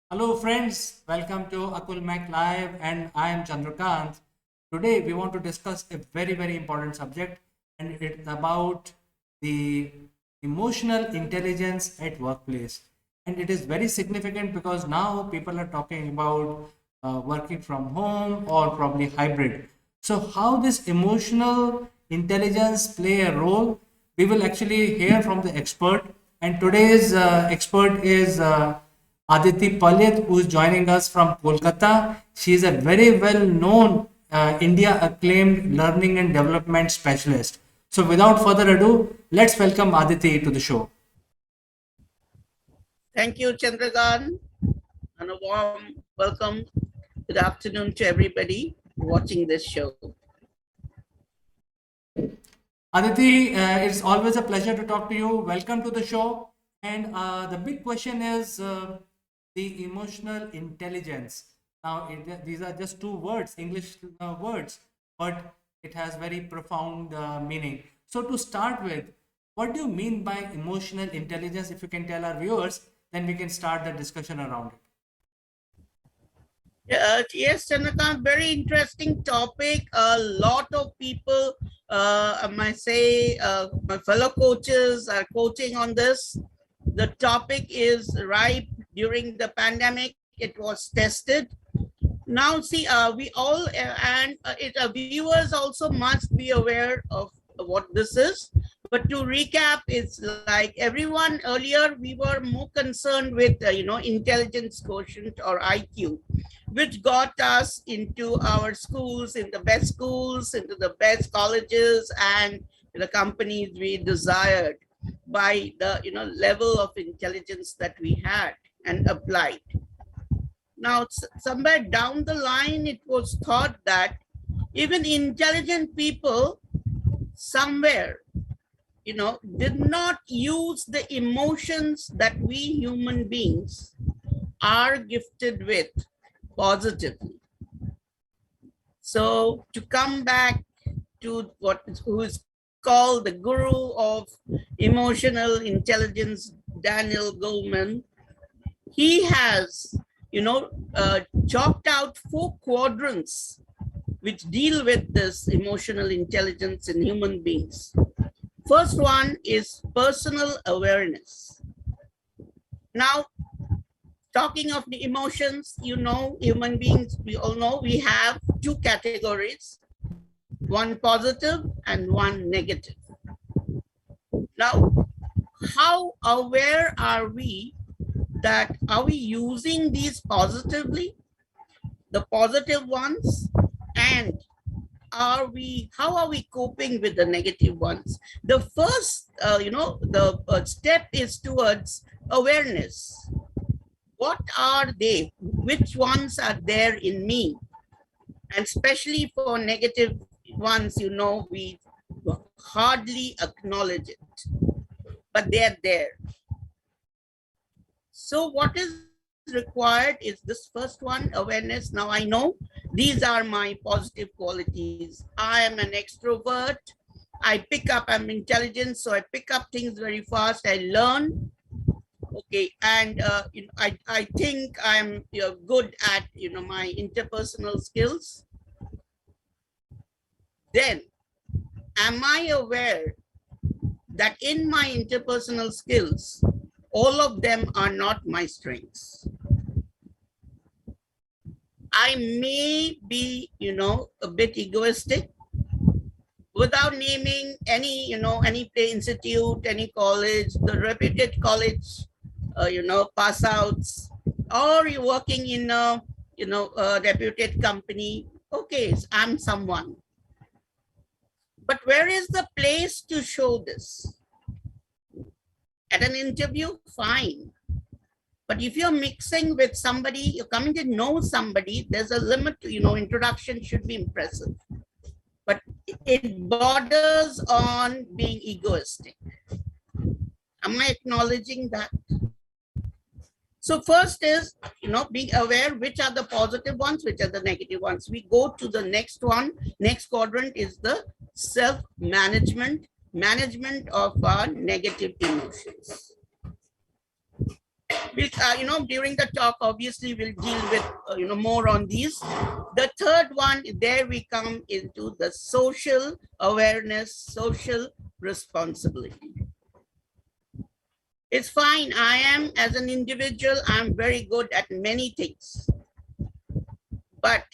Hello friends, welcome to Akulmach Live and I am Chandrakant. Today we want to discuss a very important subject and it's about the emotional intelligence at workplace. And it is very significant because now people are talking about working from home or probably hybrid. So how this emotional intelligence play a role, we will actually hear from the expert. And today's expert is Aditi Palit, who is joining us from Kolkata. She is a very well known India acclaimed learning and development specialist. So, without further ado, let's welcome Aditi to the show. Thank you, Chandrakant, and a warm welcome. Good afternoon to everybody watching this show. Aditi, it's always a pleasure to talk to you. Welcome to the show. And the big question is the emotional intelligence. Now, these are just two words, English words, but it has very profound meaning. So, to start with, what do you mean by emotional intelligence? If you can tell our viewers, then we can start the discussion around it. Yes, Chandrakant, very interesting topic. A lot of people, I might say, my fellow coaches are coaching on this. The topic is ripe during the pandemic. It was tested. Now, see, we all viewers also must be aware of what this is. But to recap, it's like everyone earlier we were more concerned with intelligence quotient or IQ, which got us into our schools, in the best schools, into the best colleges, and the companies we desired by the level of intelligence that we had and applied. Now, somewhere down the line, it was thought that even intelligent people somewhere, did not use the emotions that we human beings are gifted with positively. So to come back to who is called the guru of emotional intelligence, Daniel Goleman, he has chalked out 4 quadrants which deal with this emotional intelligence in human beings. First one is personal awareness. Now, talking of the emotions, human beings, we all know we have 2 categories, one positive and one negative. Now, how aware are we that are we using these positively, the positive ones, and how are we coping with the negative ones? The first step is towards awareness. What are they? Which ones are there in me? And especially for negative ones, we hardly acknowledge it, but they're there. So what is required is this first one, awareness. Now I know these are my positive qualities. I am an extrovert. I'm intelligent, so I pick up things very fast. I learn. Okay, and I think I'm good at my interpersonal skills. Then, am I aware that in my interpersonal skills, all of them are not my strengths? I may be, a bit egoistic without naming any institute, any college, the reputed college, pass outs, or you're working in a reputed company. Okay, I'm someone. But where is the place to show this? At an interview, fine. But if you're mixing with somebody, you're coming to know somebody, there's a limit to, introduction should be impressive. But it borders on being egoistic. Am I acknowledging that? So first is, being aware which are the positive ones, which are the negative ones. We go to the next one. Next quadrant is the self-management, management of our negative emotions. We'll, during the talk, obviously we'll deal with, more on these. The third one, there we come into the social awareness, social responsibility. It's fine. I am, as an individual, I'm very good at many things. But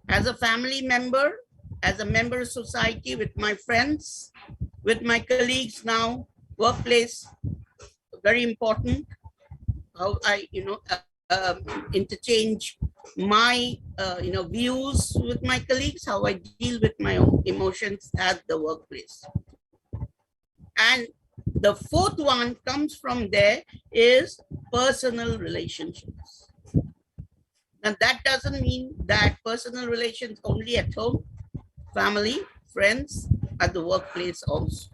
as a family member, as a member of society, with my friends, with my colleagues now, workplace, very important, how I, interchange my, views with my colleagues, how I deal with my own emotions at the workplace. And the fourth one comes from there is personal relationships. Now that doesn't mean that personal relations only at home, family, friends, at the workplace also.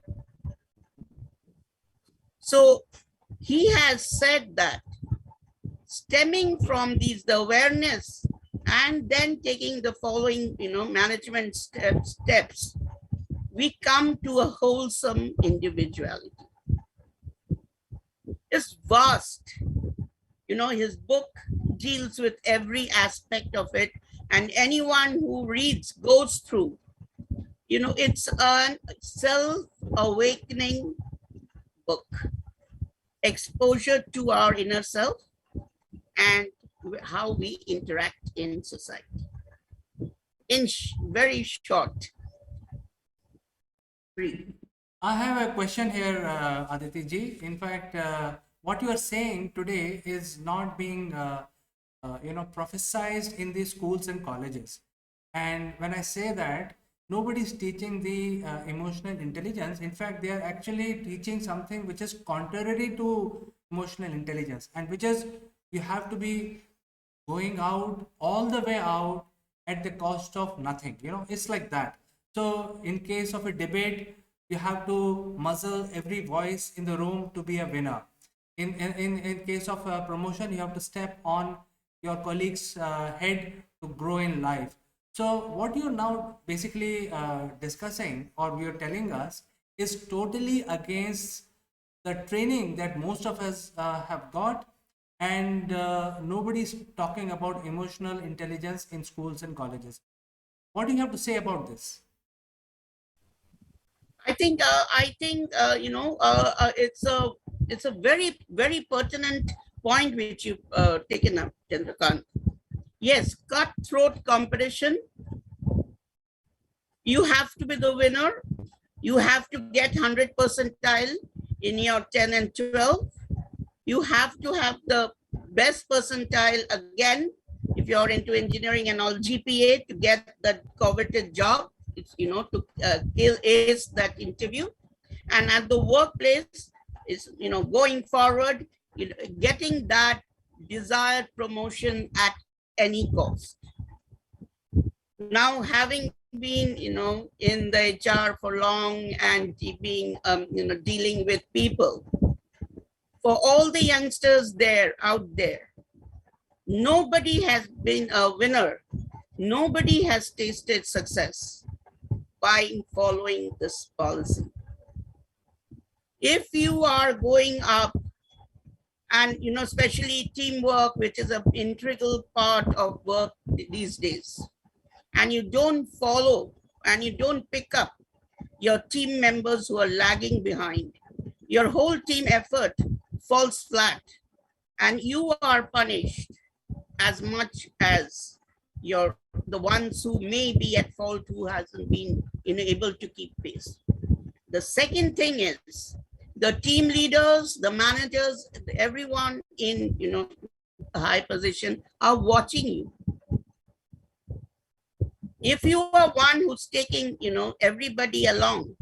So he has said that stemming from these, the awareness, and then taking the following, management steps, we come to a wholesome individuality. It's vast. His book deals with every aspect of it, and anyone who reads, goes through, it's a self-awakening book. Exposure to our inner self and how we interact in society. In very short. I have a question here, Aditi ji. In fact, what you are saying today is not being, prophesized in the schools and colleges. And when I say that, nobody is teaching the emotional intelligence. In fact, they are actually teaching something which is contrary to emotional intelligence, and which is you have to be going out all the way out at the cost of nothing. It's like that. So in case of a debate, you have to muzzle every voice in the room to be a winner. In case of a promotion, you have to step on your colleague's head to grow in life. So what you're now basically discussing, or you're telling us, is totally against the training that most of us have got, and nobody's talking about emotional intelligence in schools and colleges. What do you have to say about this? It's a very, very pertinent point which you've taken up, Chandrakant. Yes, cutthroat competition. You have to be the winner. You have to get 100 percentile in your 10 and 12. You have to have the best percentile again, if you're into engineering and all, GPA, to get that coveted job. It's, to ace that interview. And at the workplace is, going forward, getting that desired promotion at any cost. Now, having been, in the HR for long and being, dealing with people, for all the youngsters out there, nobody has been a winner. Nobody has tasted success by following this policy. If you are going up, and especially teamwork, which is an integral part of work these days, and you don't follow and you don't pick up your team members who are lagging behind, your whole team effort falls flat, and you are punished as much as the ones who may be at fault, who hasn't been able to keep pace. The second thing is, the team leaders, the managers, everyone in a high position are watching you. If you are one who's taking everybody along,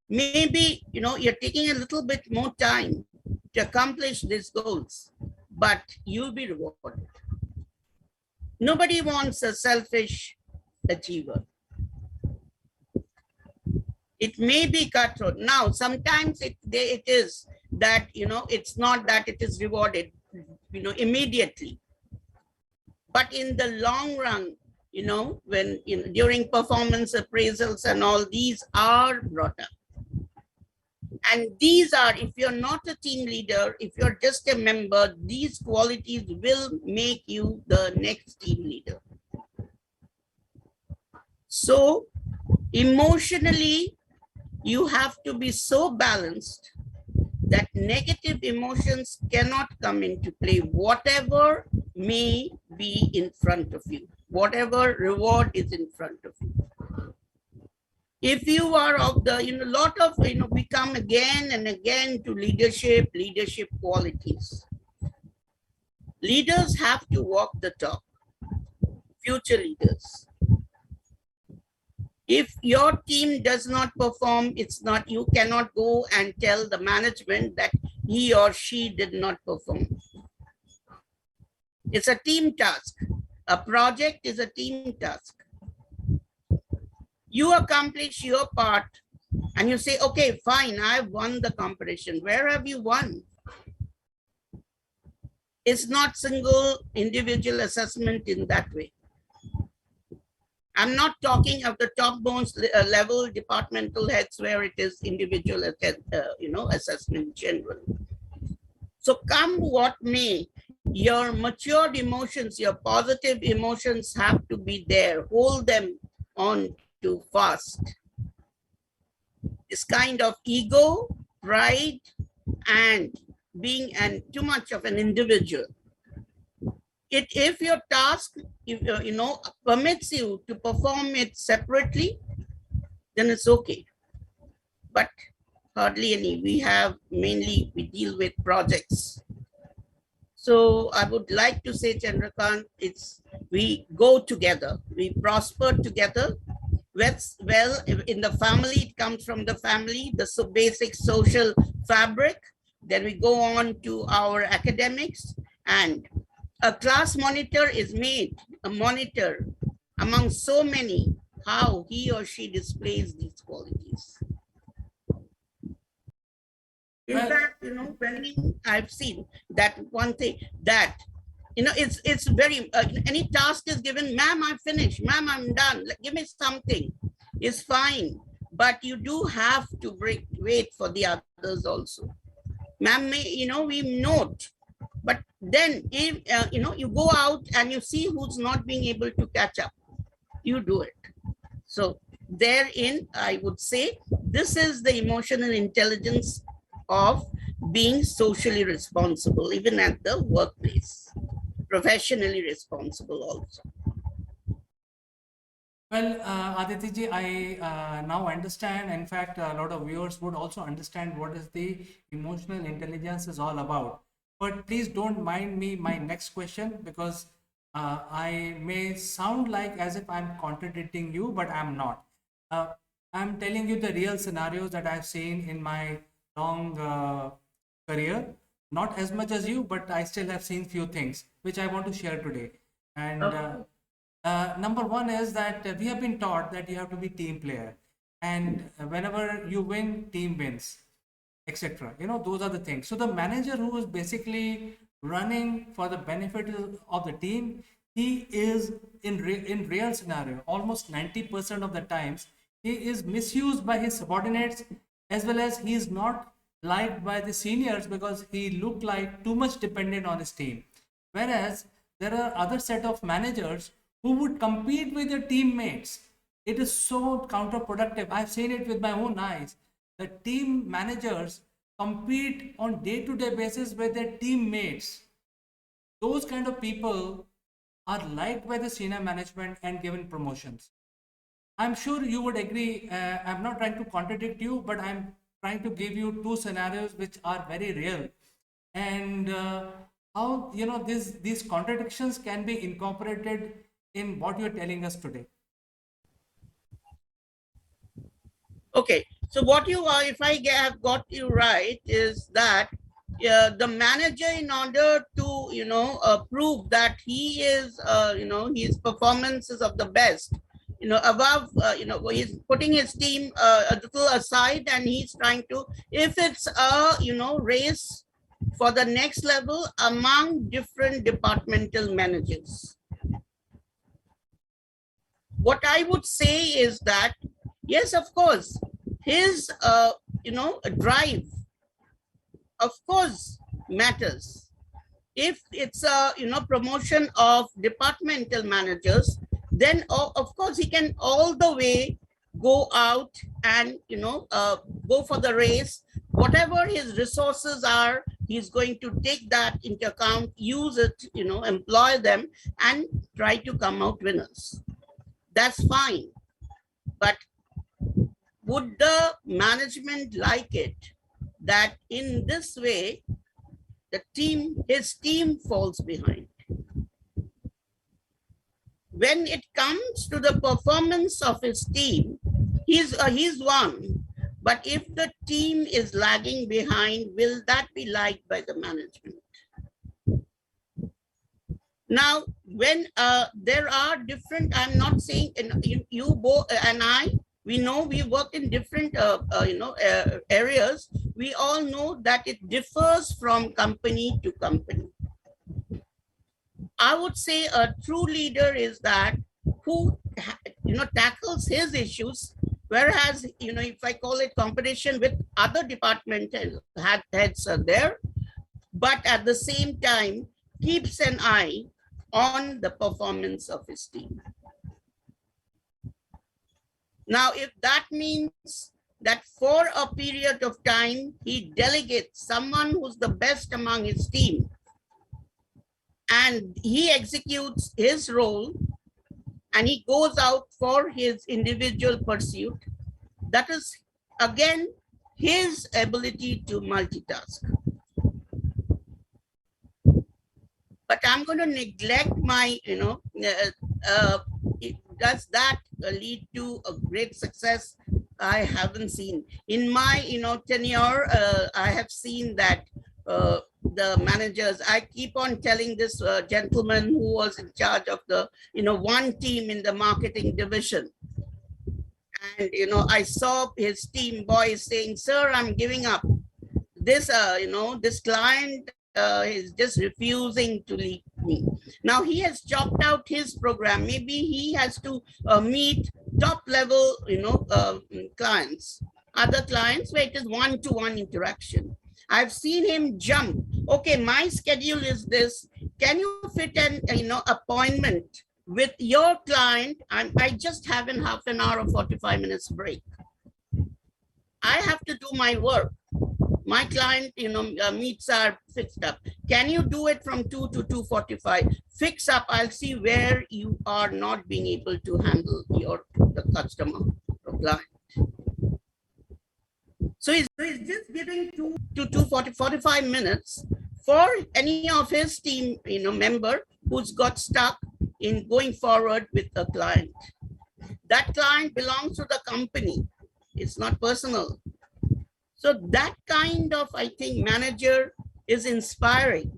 maybe you're taking a little bit more time to accomplish these goals, but you'll be rewarded. Nobody wants a selfish achiever. It may be cutthroat. Now, sometimes it is that, it's not that it is rewarded, immediately. But in the long run, when, during performance appraisals and all, these are brought up. And these are, if you're not a team leader, if you're just a member, these qualities will make you the next team leader. So emotionally, you have to be so balanced that negative emotions cannot come into play, whatever may be in front of you, whatever reward is in front of you. If you are of the, lot of, we come again and again to leadership qualities. Leaders have to walk the talk, future leaders. If your team does not perform, it's not, you cannot go and tell the management that he or she did not perform. It's a team task. A project is a team task. You accomplish your part and you say, okay, fine, I've won the competition. Where have you won? It's not single individual assessment in that way. I'm not talking of the topmost level departmental heads where it is individual, assessment generally. So come what may, your matured emotions, your positive emotions have to be there. Hold them on to fast. This kind of ego, pride, and being too much of an individual. If your task, permits you to perform it separately, then it's okay. But hardly any. We deal with projects. So I would like to say, Chandrakant, we go together, we prosper together. Well, in the family, it comes from the family, the basic social fabric. Then we go on to our academics, and a class monitor is made, a monitor among so many, how he or she displays these qualities. In fact, when I've seen that one thing that, it's very, any task is given, ma'am, I'm finished, ma'am, I'm done, give me something, it's fine. But you do have to wait for the others also. Ma'am, we note, but then if, you go out and you see who's not being able to catch up, you do it. So therein, I would say, this is the emotional intelligence of being socially responsible, even at the workplace, professionally responsible also. Well, Aditi ji, I now understand. In fact, a lot of viewers would also understand what is the emotional intelligence is all about. But please don't mind me my next question, because I may sound like as if I'm contradicting you, but I'm not. Uh, I'm telling you the real scenarios that I've seen in my long career. Not as much as you, but I still have seen few things which I want to share today. And number one is that we have been taught that you have to be team player, and whenever you win, team wins, etc. Those are the things. So the manager who is basically running for the benefit of the team, he is in real scenario almost 90% of the times he is misused by his subordinates, as well as he is not liked by the seniors because he looked like too much dependent on his team. Whereas there are other set of managers who would compete with their teammates. It is so counterproductive. I've seen it with my own eyes. The team managers compete on day-to-day basis with their teammates. Those kind of people are liked by the senior management and given promotions. I'm sure you would agree. I'm not trying to contradict you, but I'm trying to give you two scenarios which are very real, and how these contradictions can be incorporated in what you're telling us today. Okay, so what you are, if I have got you right, is that the manager, in order to prove that he is his performance is of the best, above, he's putting his team a little aside, and he's trying to, if it's a race for the next level among different departmental managers, what I would say is that, yes, of course, his drive, of course, matters. If it's a promotion of departmental managers, then of course he can all the way go out and go for the race. Whatever his resources are, he's going to take that into account, use it, employ them, and try to come out winners. That's fine. But would the management like it that in this way his team falls behind? When it comes to the performance of his team, he's won. But if the team is lagging behind, will that be liked by the management? Now, when there are different, I'm not saying you both and I, we know we work in different areas. We all know that it differs from company to company. I would say a true leader is that who tackles his issues, whereas if I call it competition with other departmental heads are there, but at the same time keeps an eye on the performance of his team. Now, if that means that for a period of time he delegates someone who's the best among his team, and he executes his role and he goes out for his individual pursuit, that is again his ability to multitask. But I'm going to neglect my, does that lead to a great success? I haven't seen. In my, tenure, I have seen that the managers, I keep on telling this gentleman who was in charge of the, one team in the marketing division. And, I saw his team boys saying, sir, I'm giving up. This, this client is just refusing to leave me. Now he has chopped out his program. Maybe he has to meet top level, clients, other clients where it is one-to-one interaction. I've seen him jump. Okay, my schedule is this. Can you fit an appointment with your client? And I just have in half an hour or 45 minutes break. I have to do my work. My client, meets are fixed up. Can you do it from 2 to 2:45? Fix up. I'll see where you are not being able to handle the customer or client. So he's just giving 2 to 45 minutes for any of his team, member who's got stuck in going forward with the client. That client belongs to the company. It's not personal. So that kind of, I think, manager is inspiring.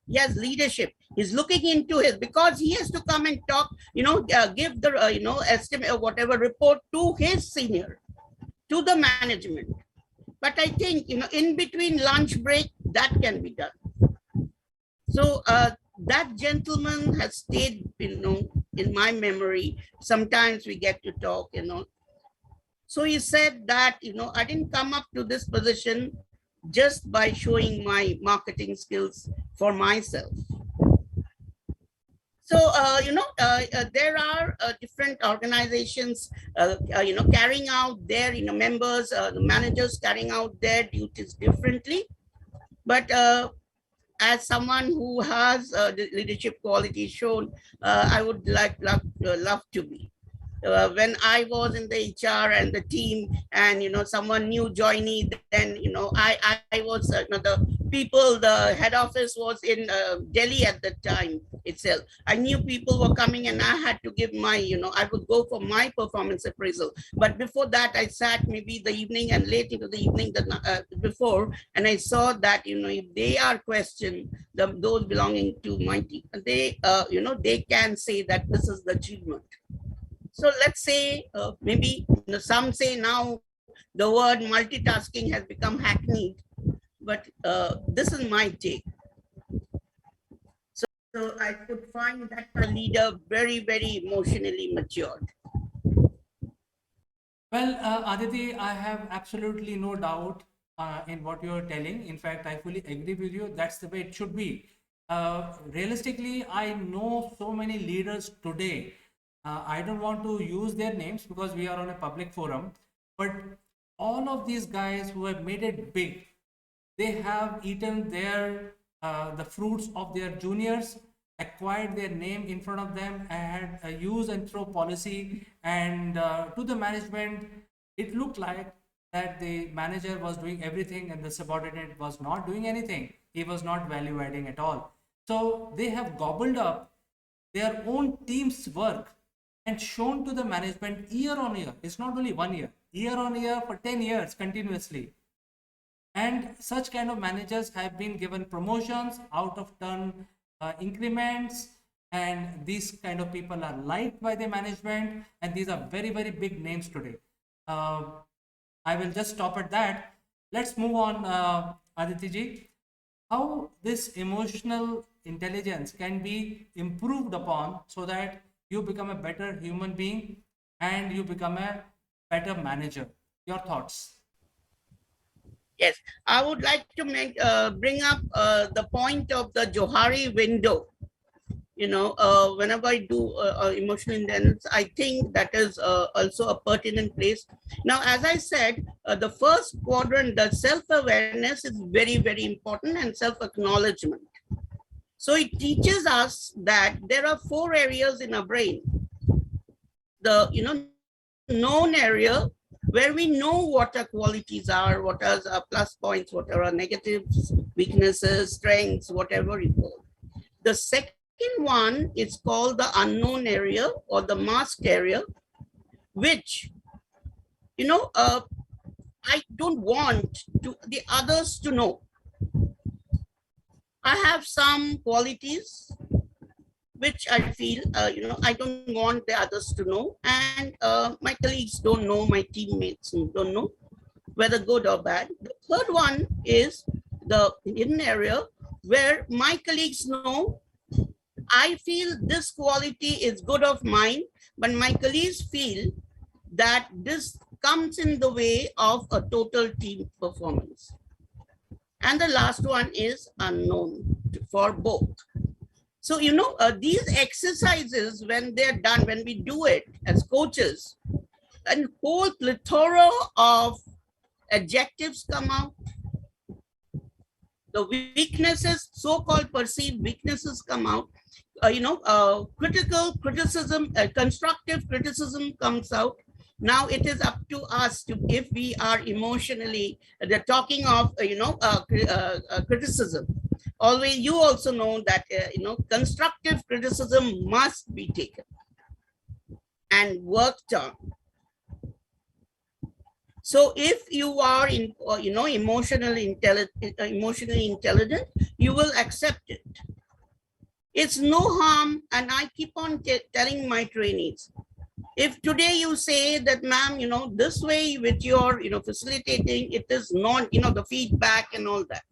He has leadership. He's looking into his, because he has to come and talk, give the, estimate or whatever report to his senior, to the management. But I think, in between lunch break, that can be done. So that gentleman has stayed, in my memory. Sometimes we get to talk, So he said that, I didn't come up to this position just by showing my marketing skills for myself. So, there are different organizations, carrying out their, members, the managers carrying out their duties differently. But as someone who has the leadership qualities shown, I would love to be. When I was in the HR and the team, and someone new joinee, then I was the people. The head office was in Delhi at the time itself. I knew people were coming, and I had to give my I would go for my performance appraisal. But before that, I sat maybe the evening and late into the evening before, and I saw that if they are questioned, those belonging to my team, they they can say that this is the achievement. So let's say maybe some say now the word multitasking has become hackneyed, but this is my take. So I could find that a leader very, very emotionally matured. Well, Aditi, I have absolutely no doubt in what you're telling. In fact, I fully agree with you. That's the way it should be. Realistically, I know so many leaders today. I don't want to use their names because we are on a public forum, but all of these guys who have made it big, they have eaten their the fruits of their juniors, acquired their name in front of them, and had a use and throw policy. And to the management, it looked like that the manager was doing everything and the subordinate was not doing anything. He was not value adding at all. So they have gobbled up their own team's work and shown to the management year on year. It's not only 1 year, year on year for 10 years continuously. And such kind of managers have been given promotions, out of turn increments, and these kind of people are liked by the management, and these are very, very big names today. uh, I will just stop at that. Let's move on, Aditi ji. How this emotional intelligence can be improved upon so that you become a better human being and you become a better manager? Your thoughts? Yes, I would like to bring up the point of the Johari window. Whenever I do emotional intelligence, I think that is also a pertinent place. Now, as I said, the first quadrant, the self-awareness, is very, very important, and self-acknowledgement. So it teaches us that there are 4 areas in our brain. The known area, where we know what our qualities are, what are our plus points, what are our negatives, weaknesses, strengths, whatever you call. The second one is called the unknown area or the masked area, which I don't want the others to know. I have some qualities which I feel, I don't want the others to know, and my colleagues don't know, my teammates don't know, whether good or bad. The third one is the hidden area, where my colleagues know I feel this quality is good of mine, but my colleagues feel that this comes in the way of a total team performance. And the last one is unknown for both. So, these exercises, when they're done, when we do it as coaches, a whole plethora of adjectives come out. The weaknesses, so-called perceived weaknesses, come out. Critical criticism, constructive criticism comes out. Now it is up to us to, if we are emotionally, they're talking of, criticism. Always, you also know that, constructive criticism must be taken and worked on. So if you are emotionally intelligent, you will accept it. It's no harm, and I keep on telling my trainees, if today you say that, ma'am, this way with your, facilitating, it is not, the feedback and all that.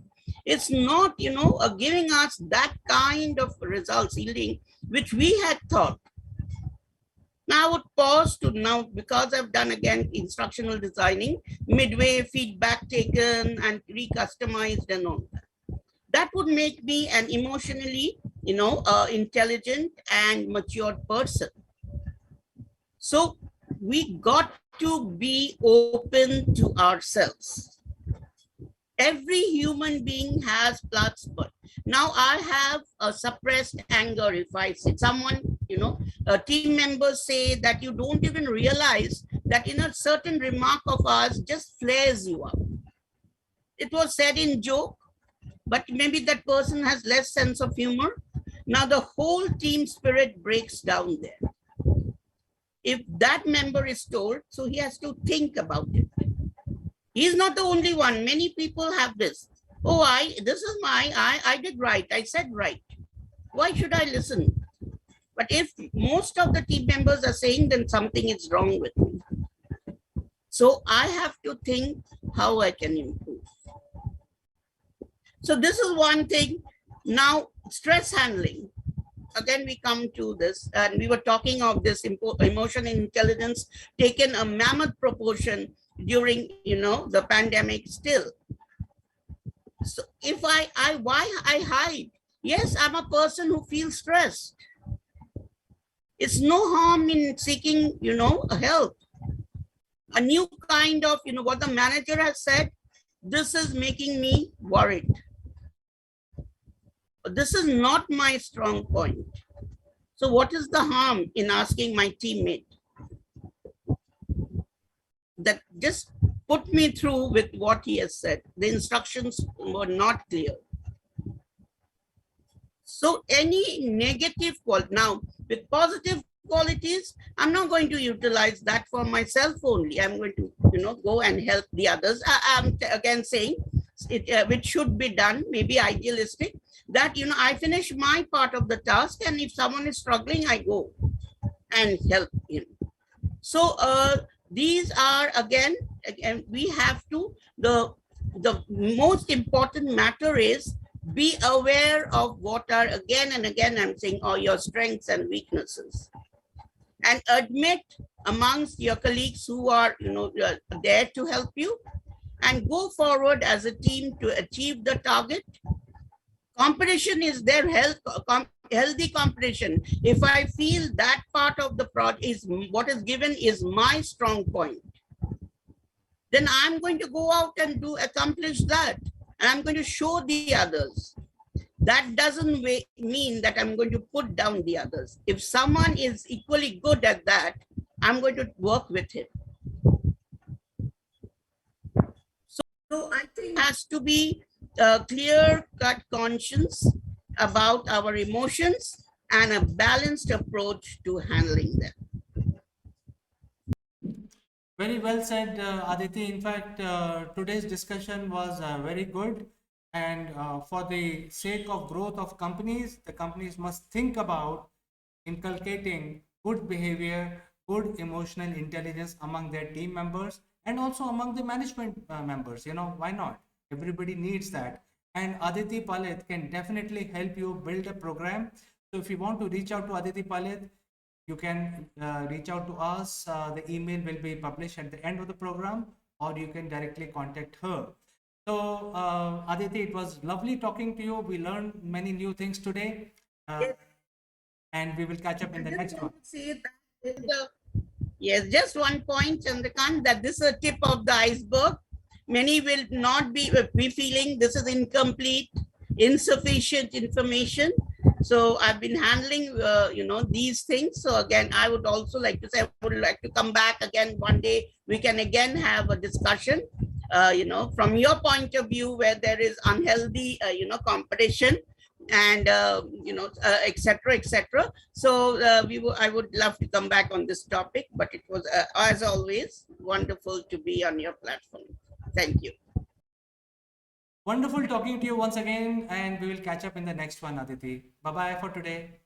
It's not, giving us that kind of results yielding, which we had thought. Now I would pause to now, because I've done again instructional designing, midway feedback taken and recustomized and all that. That would make me an emotionally, intelligent and matured person. So we got to be open to ourselves. Every human being has blood spot. Now I have a suppressed anger. If I see someone, team members say that you don't even realize that in a certain remark of ours just flares you up. It was said in joke, but maybe that person has less sense of humor. Now the whole team spirit breaks down there. If that member is told, so he has to think about it. He's not the only one. Many people have this. Oh, I did right. I said right. Why should I listen? But if most of the team members are saying, then something is wrong with me. So I have to think how I can improve. So this is one thing. Now, stress handling. again we come to this, and we were talking of this emotion intelligence taken a mammoth proportion during the pandemic still. So if I why I hide? Yes, I'm a person who feels stressed. It's no harm in seeking help. A new kind of what the manager has said, this is making me worried, this is not my strong point. So what is the harm in asking my teammate that just put me through with what he has said? The instructions were not clear. So any negative quality, now with positive qualities, I'm not going to utilize that for myself only. I'm going to, go and help the others. I'm again saying which should be done, maybe idealistic, that, I finish my part of the task, and if someone is struggling, I go and help him. So these are again, we have to, the most important matter is be aware of what are, again and again I'm saying, all your strengths and weaknesses, and admit amongst your colleagues who are there to help you, and go forward as a team to achieve the target. Competition is their healthy competition. If I feel that part of the project is what is given is my strong point, then I'm going to go out and accomplish that, and I'm going to show the others. That doesn't mean that I'm going to put down the others. If someone is equally good at that, I'm going to work with him. So I think it has to be a clear-cut conscience about our emotions and a balanced approach to handling them. Very well said, Aditi. In fact, today's discussion was very good. And for the sake of growth of companies, the companies must think about inculcating good behavior, good emotional intelligence among their team members and also among the management members. Why not? Everybody needs that. And Aditi Palit can definitely help you build a program. So if you want to reach out to Aditi Palit, you can reach out to us. The email will be published at the end of the program, or you can directly contact her. So, Aditi, it was lovely talking to you. We learned many new things today, and we will catch up in the next one. Say that yes, just one point, Chandrakant, that this is a tip of the iceberg. Many will not be feeling this is incomplete, insufficient information. So I've been handling, these things. So again, I would also like to say, I would like to come back again one day. We can again have a discussion, from your point of view, where there is unhealthy, competition, and etc., etc. So I would love to come back on this topic, but it was as always wonderful to be on your platform. Thank you. Wonderful talking to you once again, and we will catch up in the next one, Aditi. Bye bye for today.